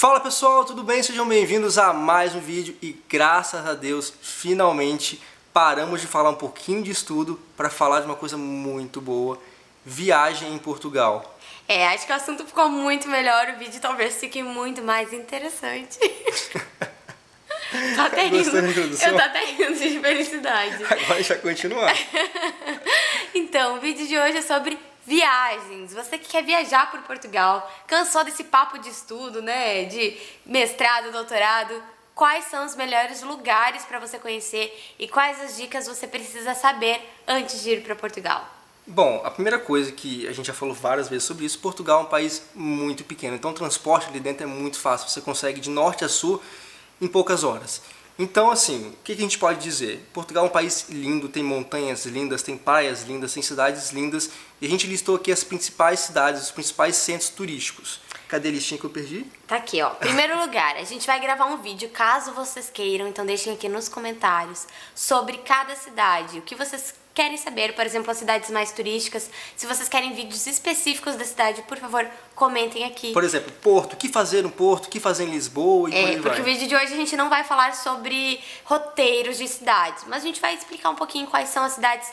Fala pessoal, tudo bem? Sejam bem-vindos a mais um vídeo e graças a Deus, finalmente paramos de falar um pouquinho de estudo para falar de uma coisa muito boa, viagem em Portugal. Acho que o assunto ficou muito melhor, o vídeo talvez fique muito mais interessante. Tô até rindo, eu tô até rindo de felicidade. Agora a gente vai continuar. Então, o vídeo de hoje é sobre viagens. Você que quer viajar por Portugal, cansou desse papo de estudo, né? De mestrado, doutorado. Quais são os melhores lugares para você conhecer e quais as dicas você precisa saber antes de ir para Portugal? Bom, a primeira coisa que a gente já falou várias vezes sobre isso, Portugal é um país muito pequeno, então o transporte ali dentro é muito fácil, você consegue de norte a sul em poucas horas. Então, assim, o que a gente pode dizer? Portugal é um país lindo, tem montanhas lindas, tem praias lindas, tem cidades lindas, e a gente listou aqui as principais cidades, os principais centros turísticos. Cadê a listinha que eu perdi? Tá aqui, ó. Primeiro lugar, a gente vai gravar um vídeo, caso vocês queiram, então deixem aqui nos comentários sobre cada cidade, o que vocês querem saber, por exemplo, as cidades mais turísticas. Se vocês querem vídeos específicos da cidade, por favor, comentem aqui. Por exemplo, Porto, o que fazer no Porto, o que fazer em Lisboa e por aí vai. Porque o vídeo de hoje a gente não vai falar sobre roteiros de cidades, mas a gente vai explicar um pouquinho quais são as cidades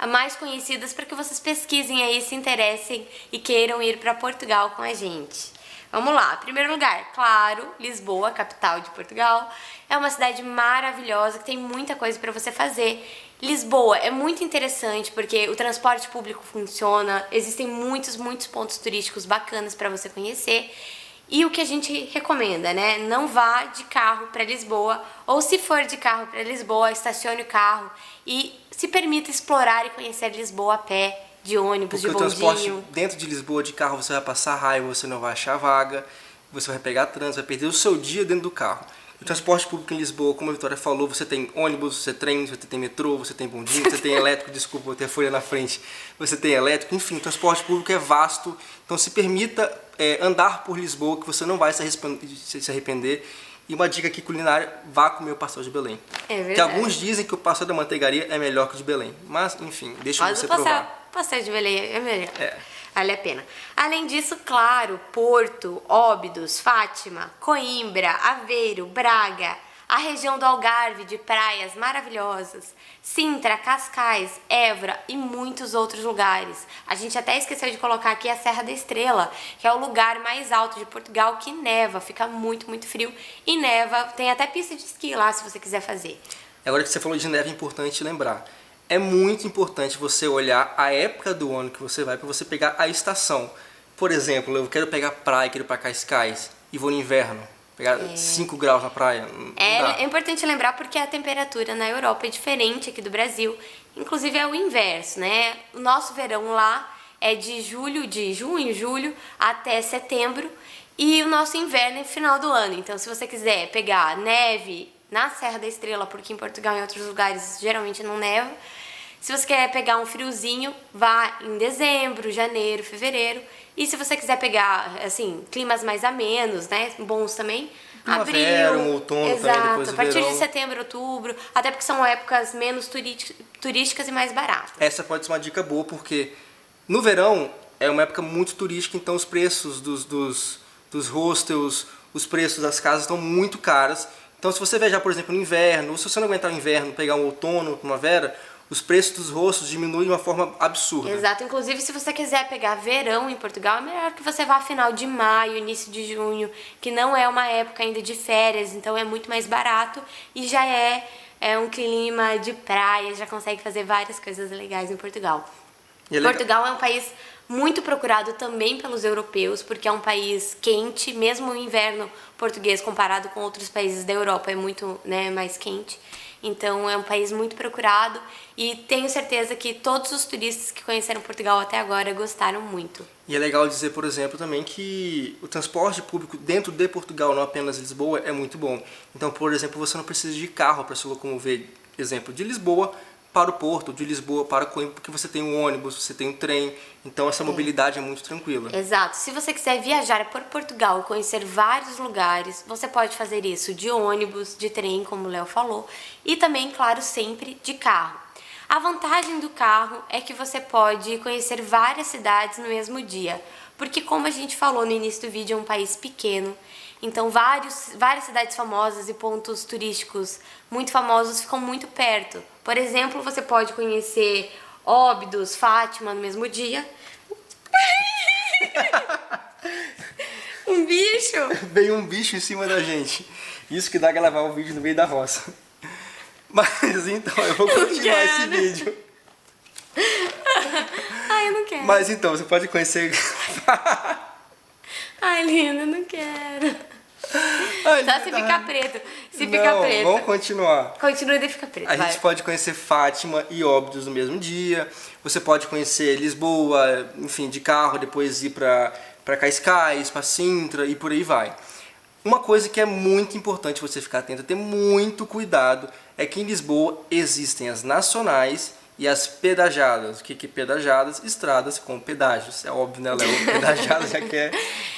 mais conhecidas para que vocês pesquisem aí, se interessem e queiram ir para Portugal com a gente. Vamos lá, primeiro lugar, claro, Lisboa, capital de Portugal. É uma cidade maravilhosa que tem muita coisa para você fazer. Lisboa é muito interessante porque o transporte público funciona, existem muitos pontos turísticos bacanas para você conhecer. E o que a gente recomenda, né? Não vá de carro para Lisboa, ou se for de carro para Lisboa, estacione o carro e se permita explorar e conhecer Lisboa a pé, de ônibus, porque de bondinho. o transporte dentro de Lisboa de carro você vai passar raiva, você não vai achar vaga, você vai pegar trânsito, vai perder o seu dia dentro do carro. O transporte público em Lisboa, como a Vitória falou, você tem ônibus, você tem trem, você tem metrô, você tem bondinho, você tem elétrico, desculpa, eu tenho a folha na frente, você tem elétrico, enfim, o transporte público é vasto, então se permita andar por Lisboa, que você não vai se arrepender. E uma dica aqui culinária, vá comer o pastel de Belém. É verdade. Que alguns dizem que o pastel da manteigaria é melhor que o de Belém, mas enfim, deixa você provar. Pastel de Belém é melhor. Vale a pena. Além disso, claro, Porto, Óbidos, Fátima, Coimbra, Aveiro, Braga, a região do Algarve de praias maravilhosas, Sintra, Cascais, Évora e muitos outros lugares. A gente até esqueceu de colocar aqui a Serra da Estrela, que é o lugar mais alto de Portugal que neva, fica muito frio e neva, tem até pista de esqui lá se você quiser fazer. Agora que você falou de neve, é importante lembrar. É muito importante você olhar a época do ano que você vai para você pegar a estação. Por exemplo, eu quero pegar praia, quero ir para Cascais e vou no inverno. Pegar 5 graus na praia, não dá. É importante lembrar porque a temperatura na Europa é diferente aqui do Brasil. Inclusive é o inverso, né? O nosso verão lá é de junho, julho até setembro. E o nosso inverno é final do ano. Então se você quiser pegar neve na Serra da Estrela, porque em Portugal e em outros lugares geralmente não neva. Se você quer pegar um friozinho, vá em dezembro, janeiro, fevereiro. E se você quiser pegar, assim, climas mais amenos, né, bons também, Primavera, abril, outono exato, também, depois do a partir verão. de setembro, outubro, até porque são épocas menos turísticas e mais baratas. Essa pode ser uma dica boa, porque no verão é uma época muito turística, então os preços dos hostels, os preços das casas estão muito caros. Então se você viajar, por exemplo, no inverno, ou se você não aguentar o inverno, pegar um outono, primavera, os preços dos rostos diminuem de uma forma absurda. Exato, inclusive se você quiser pegar verão em Portugal, é melhor que você vá final de maio, início de junho, que não é uma época ainda de férias, então é muito mais barato e já é um clima de praia, já consegue fazer várias coisas legais em Portugal. Portugal é um país muito procurado também pelos europeus, porque é um país quente, mesmo o inverno português comparado com outros países da Europa é muito, né, mais quente. Então é um país muito procurado e tenho certeza que todos os turistas que conheceram Portugal até agora gostaram muito. E é legal dizer, por exemplo, também que o transporte público dentro de Portugal, não apenas Lisboa, é muito bom. Então, por exemplo, você não precisa de carro para se locomover, exemplo, de Lisboa para o Porto, de Lisboa para Coimbra, porque você tem um ônibus, você tem um trem, então essa mobilidade é muito tranquila. Exato. Se você quiser viajar por Portugal e conhecer vários lugares, você pode fazer isso de ônibus, de trem, como o Léo falou, e também, claro, sempre de carro. A vantagem do carro é que você pode conhecer várias cidades no mesmo dia, porque como a gente falou no início do vídeo, é um país pequeno, Então várias cidades famosas e pontos turísticos muito famosos ficam muito perto. Por exemplo, você pode conhecer Óbidos, Fátima no mesmo dia. Um bicho! Veio um bicho em cima da gente. Isso que dá gravar o vídeo no meio da roça. Mas então, eu vou continuar esse vídeo. Ai, eu não quero. Mas então, você pode conhecer... Ai, lindo, eu não quero. Ai, Só se linda. ficar preto. Se Não, ficar preto. vamos continuar. Continua e fica preto. A vai. gente pode conhecer Fátima e Óbidos no mesmo dia. Você pode conhecer Lisboa, enfim, de carro, depois ir para Cascais, para Sintra e por aí vai. Uma coisa que é muito importante você ficar atento, ter muito cuidado, é que em Lisboa existem as nacionais e as pedajadas. O que é pedajadas? Estradas com pedágios. É óbvio, né, Léo? Pedajadas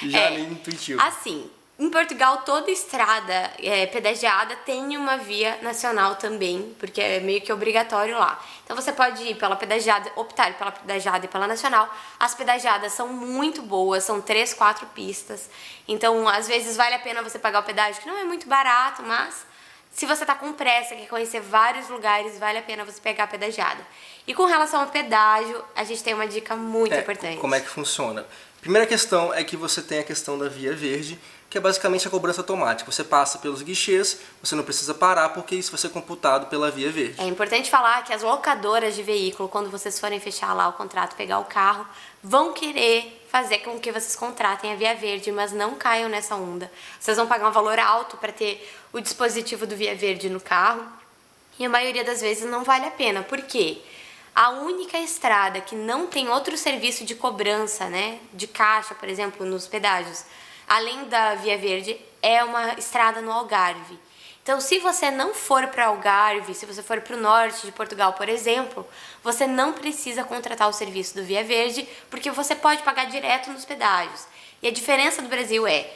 já meio intuitivo. Assim, em Portugal, toda estrada pedagiada tem uma via nacional também, porque é meio que obrigatório lá. Então você pode ir pela pedagiada, optar pela pedagiada e pela nacional. As pedagiadas são muito boas, são 3, 4 pistas. Então, às vezes, vale a pena você pagar o pedágio, que não é muito barato, mas se você tá com pressa, quer conhecer vários lugares, vale a pena você pegar a pedagiada. E com relação ao pedágio, a gente tem uma dica muito importante. Como é que funciona? Primeira questão é que você tem a questão da via verde, que é basicamente a cobrança automática. Você passa pelos guichês, você não precisa parar, porque isso vai ser computado pela via verde. É importante falar que as locadoras de veículo, quando vocês forem fechar lá o contrato, pegar o carro, vão querer fazer com que vocês contratem a via verde, mas não caiam nessa onda. Vocês vão pagar um valor alto para ter o dispositivo do via verde no carro, e a maioria das vezes não vale a pena. Por quê? A única estrada que não tem outro serviço de cobrança, né, de caixa, por exemplo, nos pedágios, além da Via Verde, é uma estrada no Algarve. Então, se você não for para Algarve, se você for para o norte de Portugal, por exemplo, você não precisa contratar o serviço do Via Verde, porque você pode pagar direto nos pedágios. E a diferença do Brasil é,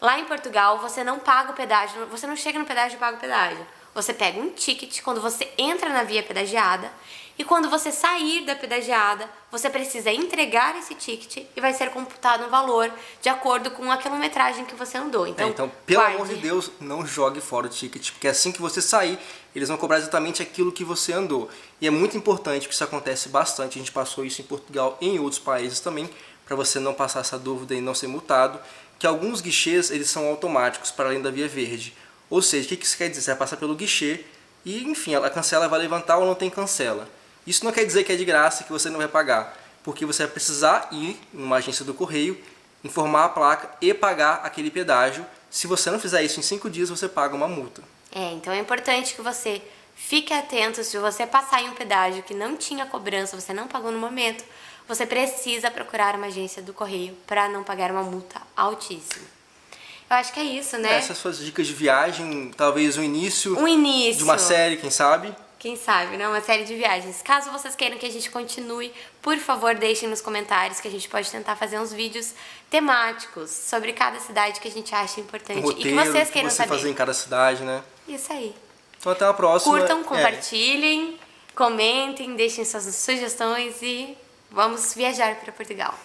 lá em Portugal, você não paga o pedágio, você não chega no pedágio e paga o pedágio. Você pega um ticket quando você entra na via pedagiada, e quando você sair da pedagiada, você precisa entregar esse ticket e vai ser computado um valor de acordo com a quilometragem que você andou. Então, pelo amor de Deus, não jogue fora o ticket, porque assim que você sair, eles vão cobrar exatamente aquilo que você andou. E é muito importante, porque isso acontece bastante, a gente passou isso em Portugal e em outros países também, para você não passar essa dúvida e não ser multado, que alguns guichês, eles são automáticos para além da via verde. Ou seja, o que isso quer dizer? Você vai passar pelo guichê e, enfim, a cancela vai levantar ou não tem cancela. Isso não quer dizer que é de graça, que você não vai pagar, porque você vai precisar ir numa agência do correio, informar a placa e pagar aquele pedágio. Se você não fizer isso em 5 dias, você paga uma multa. Então é importante que você fique atento. Se você passar em um pedágio que não tinha cobrança, você não pagou no momento, você precisa procurar uma agência do correio para não pagar uma multa altíssima. Eu acho que é isso, né? Essas suas dicas de viagem, talvez o início de uma série, quem sabe? Quem sabe, né? Uma série de viagens. Caso vocês queiram que a gente continue, por favor, deixem nos comentários que a gente pode tentar fazer uns vídeos temáticos sobre cada cidade que a gente acha importante. Roteiro, e que vocês queiram você saber. fazer em cada cidade, né? Isso aí. Então até a próxima. Curtam, compartilhem, comentem, deixem suas sugestões e vamos viajar para Portugal.